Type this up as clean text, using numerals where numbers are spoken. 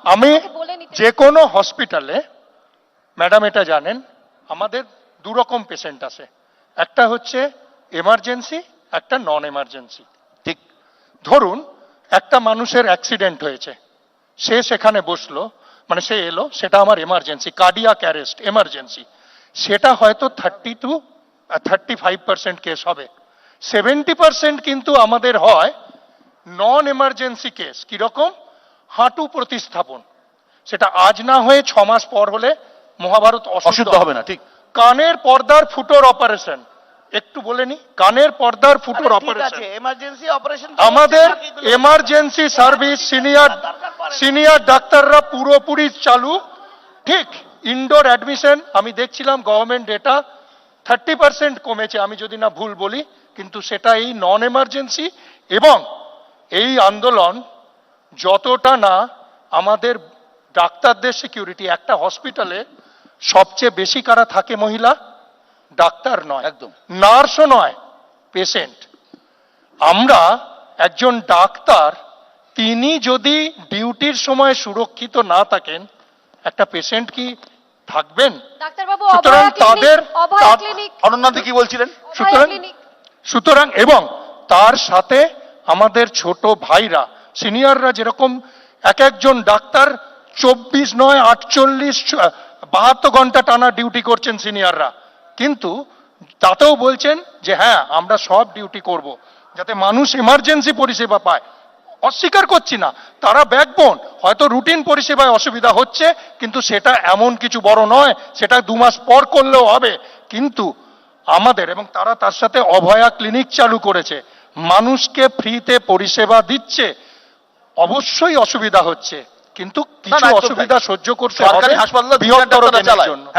আমি যে কোনো হসপিটালে, ম্যাডাম এটা জানেন, আমাদের দু রকম পেশেন্ট আছে, একটা হচ্ছে এমার্জেন্সি, একটা নন এমার্জেন্সি। ঠিক। ধরুন একটা মানুষের অ্যাক্সিডেন্ট হয়েছে, সে সেখানে বসলো, মানে সে এলো, সেটা আমার এমার্জেন্সি, কার্ডিয়াক অ্যারেস্ট এমার্জেন্সি, সেটা হয়তো 35% কেস হবে। 70% কিন্তু আমাদের হয় নন এমার্জেন্সি কেস। কিরকম? হাঁটু প্রতিস্থাপন, সেটা আজ না হয়ে 6 মাস পর হলে মহাভারত অশুদ্ধ হবে না। ঠিক। কানের পর্দার ফুটোর অপারেশন, একটু বলে নি, কানের পর্দার ফুটোর অপারেশন। এমার্জেন্সি অপারেশন আমাদের এমার্জেন্সি সার্ভিস সিনিয়র ডাক্তাররা পুরোপুরি চালু। ঠিক। ইনডোর অ্যাডমিশন আমি দেখছিলাম গভর্নমেন্ট ডেটা 30% কমেছে, আমি যদি না ভুল বলি, কিন্তু সেটা এই নন এমার্জেন্সি। এবং এই আন্দোলন যতটা না আমাদের ডাক্তারদের সিকিউরিটি, একটা হসপিটালে সবচেয়ে বেশি কারা থাকে? মহিলা। ডাক্তার নয়, একদম। নার্সও নয়, পেশেন্ট। আমরা একজন ডাক্তার, তিনি যদি ডিউটির সময় সুরক্ষিত না থাকেন, একটা পেশেন্ট কি থাকবেন? ডাক্তারবাবু, সুতরাং তাদের অনন্যাদি কি বলছিলেন? সুতরাং এবং তার সাথে আমাদের ছোট ভাইরা, সিনিয়ররা, যেরকম এক একজন ডাক্তার 24 নয় 48 72 ঘন্টা টানা ডিউটি করছেন সিনিয়ররা, কিন্তু তাতেও বলছেন যে হ্যাঁ আমরা সব ডিউটি করব যাতে মানুষ এমার্জেন্সি পরিষেবা পায়। অস্বীকার করছি না, তারা ব্যাকবোন, হয়তো রুটিন পরিষেবায় অসুবিধা হচ্ছে, কিন্তু সেটা এমন কিছু বড় নয়, সেটা 2 মাস পর করলেও হবে। কিন্তু আমাদের, এবং তারা তার সাথে অভয়া ক্লিনিক চালু করেছে, মানুষকে ফ্রিতে পরিষেবা দিচ্ছে। অবশ্যই অসুবিধা হচ্ছে, কিন্তু কিছু একদম তাই। অসুবিধা সহ্য করতে সরকারি হবে হাসপাতালে বৃহত্তর ডাক্তাররা দিনের চালায়। জন্য। হ্যাঁ।